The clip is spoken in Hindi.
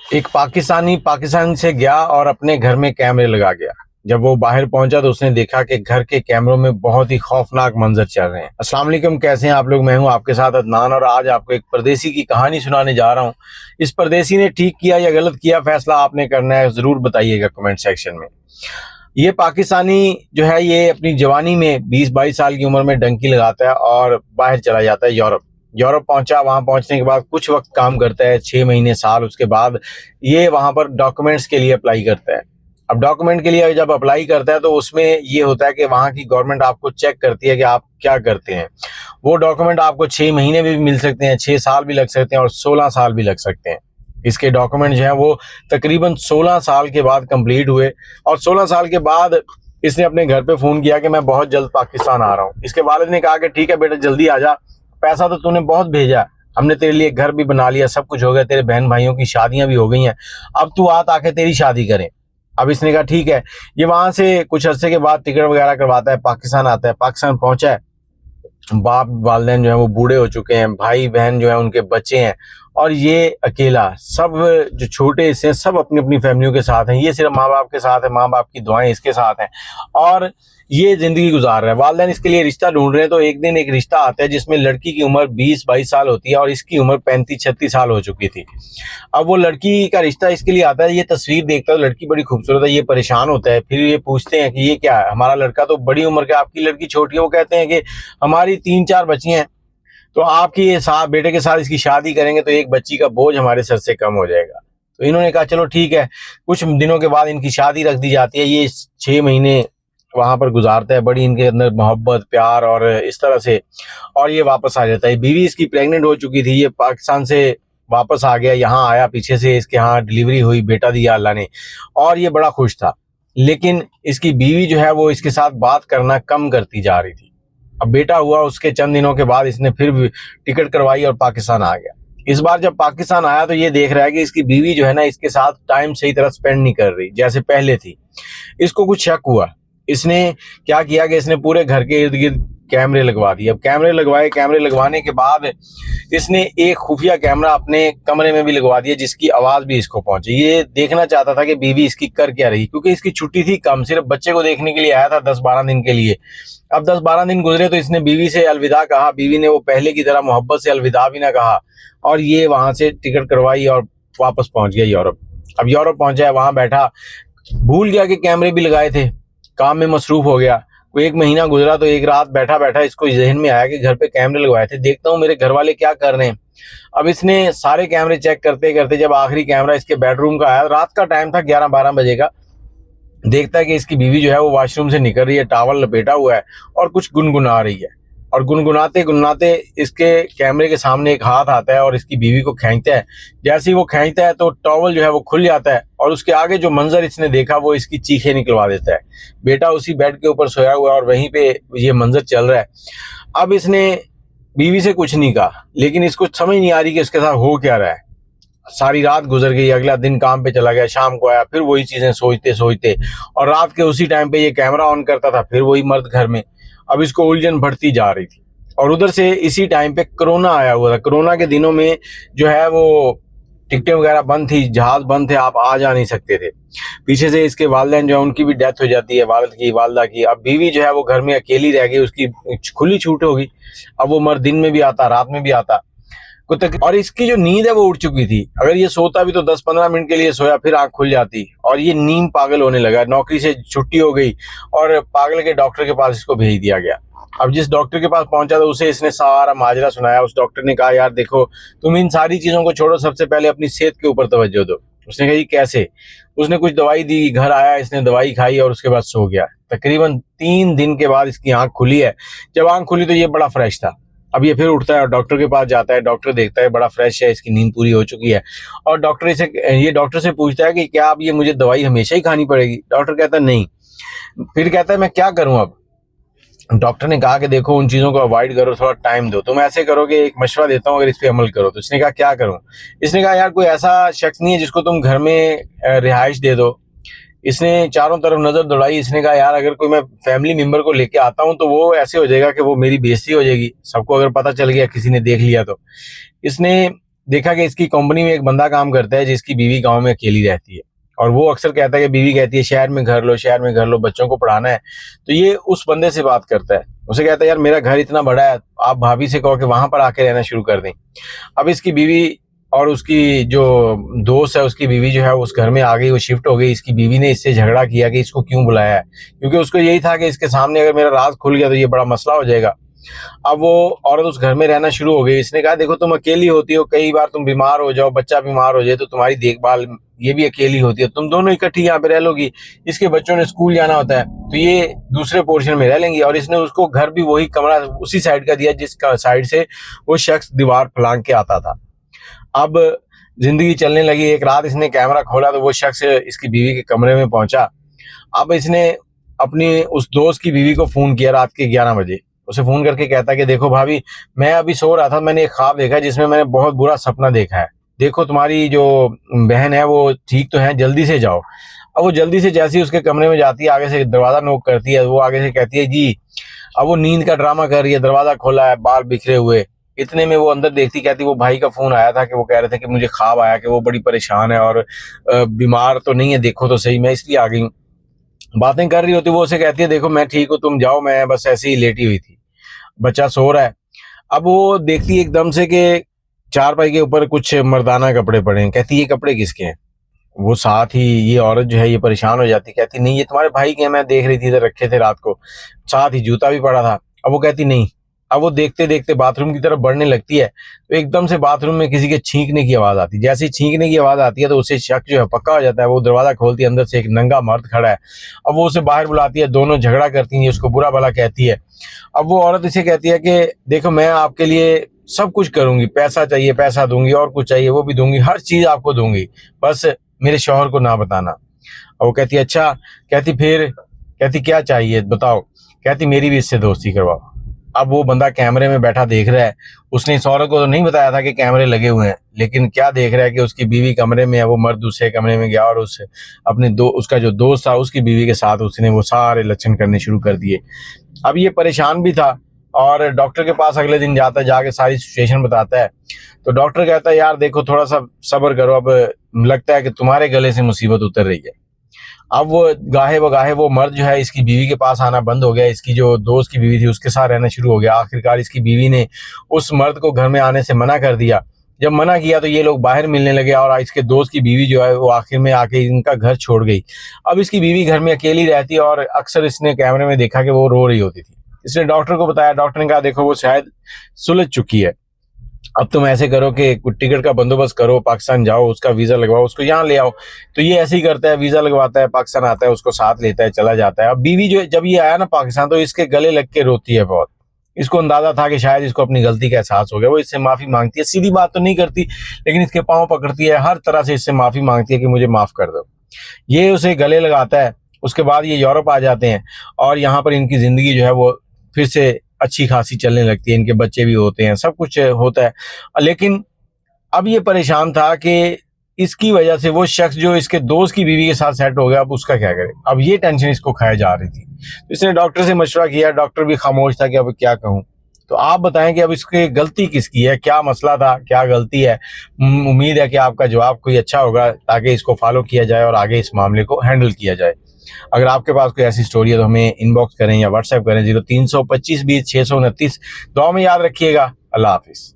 एक पाकिस्तानी पाकिस्तान से गया और अपने घर में कैमरे लगा गया। जब वो बाहर पहुंचा तो उसने देखा कि घर के कैमरों में बहुत ही खौफनाक मंजर चल रहे हैं। अस्सलाम वालेकुम, कैसे हैं आप लोग? मैं हूं आपके साथ अदनान और आज आपको एक परदेसी की कहानी सुनाने जा रहा हूं। इस परदेसी ने ठीक किया या गलत किया, फैसला आपने करना है, जरूर बताइएगा कमेंट सेक्शन में। ये पाकिस्तानी जो है ये अपनी जवानी में 20-22 साल की उम्र में डंकी लगाता है और बाहर चला जाता है यूरोप। यूरोप पहुंचा, वहां पहुंचने के बाद कुछ वक्त काम करता है, 6 महीने साल। उसके बाद ये वहां पर डॉक्यूमेंट्स के लिए अप्लाई करता है। अब डॉक्यूमेंट के लिए जब अप्लाई करता है तो उसमें ये होता है कि वहां की गवर्नमेंट आपको चेक करती है कि आप क्या करते हैं। वो डॉक्यूमेंट आपको 6 महीने भी मिल सकते हैं, 6 साल भी लग सकते हैं और 16 साल भी लग सकते हैं। इसके डॉक्यूमेंट जो है वो तकरीबन 16 साल के बाद कंप्लीट हुए और 16 साल के बाद इसने अपने घर पे फोन किया कि मैं बहुत जल्द पाकिस्तान आ रहा हूँ। इसके वालिद ने कहा कि ठीक है बेटा, जल्दी आ जा, पैसा तो तूने बहुत भेजा, हमने तेरे लिए घर भी बना लिया, सब कुछ हो गया, तेरे बहन भाइयों की शादियां भी हो गई हैं, अब तू आ ताकि तेरी शादी करें। अब इसने कहा ठीक है। ये वहां से कुछ अरसे के बाद टिकट वगैरह करवाता है, पाकिस्तान आता है। पाकिस्तान पहुंचा है, बाप वालिदैन जो है वो बूढ़े हो चुके हैं, भाई बहन जो है उनके बच्चे हैं और ये अकेला। सब जो छोटे हिस्से हैं सब अपनी अपनी फैमिलियों के साथ हैं, ये सिर्फ माँ बाप के साथ है, माँ बाप की दुआएं इसके साथ हैं और ये जिंदगी गुजार रहा है। वालिदैन इसके लिए रिश्ता ढूंढ रहे हैं तो एक दिन एक रिश्ता आता है जिसमें लड़की की उम्र 20-22 साल होती है और इसकी उम्र 35-36 साल हो चुकी थी। अब वो लड़की का रिश्ता इसके लिए आता है, ये तस्वीर देखता है, लड़की बड़ी खूबसूरत है, ये परेशान होता है। फिर ये पूछते हैं कि ये क्या है, हमारा लड़का तो बड़ी उम्र का, आपकी लड़की छोटी है। वो कहते हैं कि हमारी 3-4 बच्चियां हैं, तो आपकी साथ बेटे के साथ इसकी शादी करेंगे तो एक बच्ची का बोझ हमारे सर से कम हो जाएगा। तो इन्होंने कहा चलो ठीक है। कुछ दिनों के बाद इनकी शादी रख दी जाती है। ये 6 महीने वहां पर गुजारता है, बड़ी इनके अंदर मोहब्बत प्यार और इस तरह से, और ये वापस आ जाता है। बीवी इसकी प्रेग्नेंट हो चुकी थी, ये पाकिस्तान से वापस आ गया, यहाँ आया, पीछे से इसके यहाँ डिलीवरी हुई, बेटा दिया अल्लाह ने और ये बड़ा खुश था। लेकिन इसकी बीवी जो है वो इसके साथ बात करना कम करती जा रही थी। अब बेटा हुआ, उसके चंद दिनों के बाद इसने फिर टिकट करवाई और पाकिस्तान आ गया। इस बार जब पाकिस्तान आया तो ये देख रहा है कि इसकी बीवी जो है ना इसके साथ टाइम सही तरह स्पेंड नहीं कर रही जैसे पहले थी। इसको कुछ शक हुआ। इसने क्या किया कि इसने पूरे घर के इर्द गिर्द कैमरे लगवा दिए। अब कैमरे लगवाए, कैमरे लगवाने के बाद इसने एक खुफिया कैमरा अपने कमरे में भी लगवा दिया जिसकी आवाज भी इसको पहुंचे। ये देखना चाहता था कि बीवी इसकी कर क्या रही, क्योंकि इसकी छुट्टी थी कम, सिर्फ बच्चे को देखने के लिए आया था 10-12 दिन के लिए। अब 10-12 दिन गुजरे तो इसने बीवी से अलविदा कहा, बीवी ने वो पहले की तरह मोहब्बत से अलविदा भी ना कहा और ये वहां से टिकट करवाई और वापस पहुंच गया यूरोप। अब यूरोप पहुंचा है, वहां बैठा, भूल गया कि कैमरे भी लगाए थे, काम में मसरूफ हो गया। कोई 1 महीना गुजरा तो एक रात बैठा बैठा इसको जहन में आया कि घर पे कैमरे लगवाए थे, देखता हूँ मेरे घर वाले क्या कर रहे हैं। अब इसने सारे कैमरे चेक करते करते जब आखिरी कैमरा इसके बेडरूम का आया, रात का टाइम था, 11-12 बजे का, देखता है कि इसकी बीवी जो है वो वॉशरूम से निकल रही है, टॉवल लपेटा हुआ है और कुछ गुनगुना रही है। और गुनगुनाते गुनगुनाते इसके कैमरे के सामने एक हाथ आता है और इसकी बीवी को खींचता है। जैसे ही वो खींचता है तो टॉवल जो है वो खुल जाता है और उसके आगे जो मंजर इसने देखा वो इसकी चीखें निकलवा देता है। बेटा उसी बेड के ऊपर सोया हुआ है और वहीं पे ये मंजर चल रहा है। अब इसने बीवी से कुछ नहीं कहा, लेकिन इसको समझ नहीं आ रही कि इसके साथ हो क्या रहा है। सारी रात गुजर गई, अगला दिन काम पे चला गया, शाम को आया, फिर वही चीजें सोचते सोचते, और रात के उसी टाइम पे ये कैमरा ऑन करता था, फिर वही मर्द घर में। अब इसको उलझन बढ़ती जा रही थी और उधर से इसी टाइम पे कोरोना आया हुआ था। कोरोना के दिनों में जो है वो टिकटें वगैरह बंद थी, जहाज बंद थे, आप आ जा नहीं सकते थे। पीछे से इसके वालिदैन जो है उनकी भी डेथ हो जाती है, वालिद की, वालदा की। अब बीवी जो है वो घर में अकेली रह गई, उसकी खुली छूट होगी। अब वो मर्द दिन में भी आता, रात में भी आता, और इसकी जो नींद है वो उड़ चुकी थी। अगर ये सोता भी तो 10-15 मिनट के लिए सोया, फिर आंख खुल जाती और ये नींद पागल होने लगा। नौकरी से छुट्टी हो गई और पागल के डॉक्टर के पास इसको भेज दिया गया। अब जिस डॉक्टर के पास पहुंचा तो उसे इसने सारा माजरा सुनाया। उस डॉक्टर ने कहा यार देखो, तुम इन सारी चीजों को छोड़ो, सबसे पहले अपनी सेहत के ऊपर तवज्जो दो। उसने कहा ये कैसे? उसने कुछ दवाई दी, घर आया, इसने दवाई खाई और उसके बाद सो गया। तकरीबन 3 दिन के बाद इसकी आंख खुली है। जब आंख खुली तो ये बड़ा फ्रेश था। अब ये फिर उठता है और डॉक्टर के पास जाता है। डॉक्टर देखता है बड़ा फ्रेश है, इसकी नींद पूरी हो चुकी है और डॉक्टर से पूछता है कि क्या अब ये मुझे दवाई हमेशा ही खानी पड़ेगी? डॉक्टर कहता है नहीं। फिर कहता है मैं क्या करूं अब? डॉक्टर ने कहा कि देखो, उन चीज़ों को अवॉइड करो, थोड़ा टाइम दो, तुम ऐसे करो कि एक मशवरा देता हूँ, अगर इस पे अमल करो। तो इसने कहा क्या करूँ? इसने कहा यार कोई ऐसा शख्स नहीं है जिसको तुम घर में रिहाइश दे दो। इसने चारों तरफ नजर दौड़ाई। इसने कहा यार अगर कोई मैं फैमिली मेंबर को लेके आता हूँ तो वो ऐसे हो जाएगा कि वो मेरी बेइज्जती हो जाएगी, सबको अगर पता चल गया, किसी ने देख लिया तो। इसने देखा कि इसकी कंपनी में एक बंदा काम करता है जिसकी बीवी गांव में अकेली रहती है, और वो अक्सर कहता है कि बीवी कहती है शहर में घर लो, शहर में घर लो, बच्चों को पढ़ाना है। तो ये उस बंदे से बात करता है, उसे कहता है यार मेरा घर इतना बड़ा है, आप भाभी से कहो कि वहां पर आके रहना शुरू कर दें। अब इसकी बीवी और उसकी जो दोस्त है उसकी बीवी जो है उस घर में आ गई, वो शिफ्ट हो गई। इसकी बीवी ने इससे झगड़ा किया कि इसको क्यों बुलाया है, क्योंकि उसको यही था कि इसके सामने अगर मेरा राज खुल गया तो ये बड़ा मसला हो जाएगा। अब वो औरत उस घर में रहना शुरू हो गई। इसने कहा देखो तुम अकेली होती हो, कई बार तुम बीमार हो जाओ, बच्चा बीमार हो जाए तो तुम्हारी देखभाल ये भी अकेली होती है, तुम दोनों इकट्ठी यहाँ पे रह लोगी, इसके बच्चों ने स्कूल जाना होता है तो ये दूसरे पोर्शन में रह लेंगी। और इसने उसको घर भी वही कमरा उसी साइड का दिया जिसका साइड से वो शख्स दीवार फलांग के आता था। अब जिंदगी चलने लगी। एक रात इसने कैमरा खोला तो वो शख्स इसकी बीवी के कमरे में पहुंचा। अब इसने अपनी उस दोस्त की बीवी को फोन किया रात के 11 बजे। उसे फोन करके कहता कि देखो भाभी, मैं अभी सो रहा था, मैंने एक ख्वाब देखा जिसमें मैंने बहुत बुरा सपना देखा है, देखो तुम्हारी जो बहन है वो ठीक तो है, जल्दी से जाओ। अब वो जल्दी से जैसे ही उसके कमरे में जाती है, आगे से दरवाजा नॉक करती है, वो आगे से कहती है जी। अब वो नींद का ड्रामा कर रही है, दरवाजा खोला है, बाल बिखरे हुए। इतने में वो अंदर देखती, कहती वो भाई का फोन आया था कि वो कह रहे थे कि मुझे ख्वाब आया कि वो बड़ी परेशान है और बीमार तो नहीं है, देखो तो सही, मैं इसलिए आ गई हूँ। बातें कर रही होती, वो उसे कहती है देखो मैं ठीक हूँ, तुम जाओ, मैं बस ऐसे ही लेटी हुई थी, बच्चा सो रहा है। अब वो देखती एकदम से कि चारपाई के ऊपर कुछ मर्दाना कपड़े पड़े हैं। कहती ये कपड़े किसके हैं? वो साथ ही ये औरत जो है ये परेशान हो जाती, कहती नहीं ये तुम्हारे भाई के हैं, मैं देख रही थी इधर रखे थे रात को, साथ ही जूता भी पड़ा था। अब वो कहती नहीं। अब वो देखते देखते बाथरूम की तरफ बढ़ने लगती है तो एकदम से बाथरूम में किसी के छींकने की आवाज आती है। जैसे ही छींकने की आवाज आती है तो उसे शक जो है पक्का हो जाता है। वो दरवाजा खोलती है, अंदर से एक नंगा मर्द खड़ा है। अब वो उसे बाहर बुलाती है, दोनों झगड़ा करती हैं, उसको बुरा भला कहती है। अब वो औरत इसे कहती है कि देखो मैं आपके लिए सब कुछ करूंगी, पैसा चाहिए पैसा दूंगी, और कुछ चाहिए वो भी दूंगी, हर चीज आपको दूंगी, बस मेरे शौहर को ना बताना। और वो कहती अच्छा, कहती फिर, कहती क्या चाहिए बताओ, कहती मेरी भी इससे दोस्ती करवाओ। अब वो बंदा कैमरे में बैठा देख रहा है, उसने इस औरत को तो नहीं बताया था कि कैमरे लगे हुए हैं, लेकिन क्या देख रहा है कि उसकी बीवी कमरे में है, वो मर्द दूसरे कमरे में गया और उसका जो दोस्त था उसकी बीवी के साथ उसने वो सारे लक्षण करने शुरू कर दिए। अब ये परेशान भी था और डॉक्टर के पास अगले दिन जाता है, जाके सारी सिचुएशन बताता है। तो डॉक्टर कहता है यार देखो थोड़ा सा सब्र करो, अब लगता है कि तुम्हारे गले से मुसीबत उतर रही है। अब वो गाहे बगाहे वो मर्द जो है इसकी बीवी के पास आना बंद हो गया, इसकी जो दोस्त की बीवी थी उसके साथ रहना शुरू हो गया। आखिरकार इसकी बीवी ने उस मर्द को घर में आने से मना कर दिया। जब मना किया तो ये लोग बाहर मिलने लगे और इसके दोस्त की बीवी जो है वो आखिर में आके इनका घर छोड़ गई। अब इसकी बीवी घर में अकेली रहती है और अक्सर इसने कैमरे में देखा कि वो रो रही होती थी। इसने डॉक्टर को बताया, डॉक्टर ने कहा देखो वो शायद सुलझ चुकी है, अब तुम ऐसे करो कि टिकट का बंदोबस्त करो, पाकिस्तान जाओ, उसका वीजा लगवाओ, उसको यहाँ ले आओ। तो ये ऐसे ही करता है, वीजा लगवाता है, पाकिस्तान आता है, उसको साथ लेता है, चला जाता है। अब बीवी जो जब ये आया ना पाकिस्तान तो इसके गले लग के रोती है बहुत। इसको अंदाजा था कि शायद इसको अपनी गलती का एहसास हो गया। वो इससे माफी मांगती है, सीधी बात तो नहीं करती लेकिन इसके पांव पकड़ती है, हर तरह से इससे माफी मांगती है कि मुझे माफ कर दो। ये उसे गले लगाता है। उसके बाद ये यूरोप आ जाते हैं और यहाँ पर इनकी जिंदगी जो है वो फिर से अच्छी खासी चलने लगती है, इनके बच्चे भी होते हैं, सब कुछ होता है। लेकिन अब ये परेशान था कि इसकी वजह से वो शख्स जो इसके दोस्त की बीवी के साथ सेट हो गया, अब उसका क्या करे। अब ये टेंशन इसको खाए जा रही थी। तो इसने डॉक्टर से मशवरा किया, डॉक्टर भी खामोश था कि अब क्या कहूँ। तो आप बताएं कि अब इसकी गलती किसकी है, क्या मसला था, क्या गलती है। उम्मीद है कि आपका जवाब कोई अच्छा होगा ताकि इसको फॉलो किया जाए और आगे इस मामले को हैंडल किया जाए। अगर आपके पास कोई ऐसी स्टोरी है तो हमें इनबॉक्स करें या व्हाट्सएप करें 0325 20 629। दुआ में याद रखिएगा। अल्लाह हाफिज।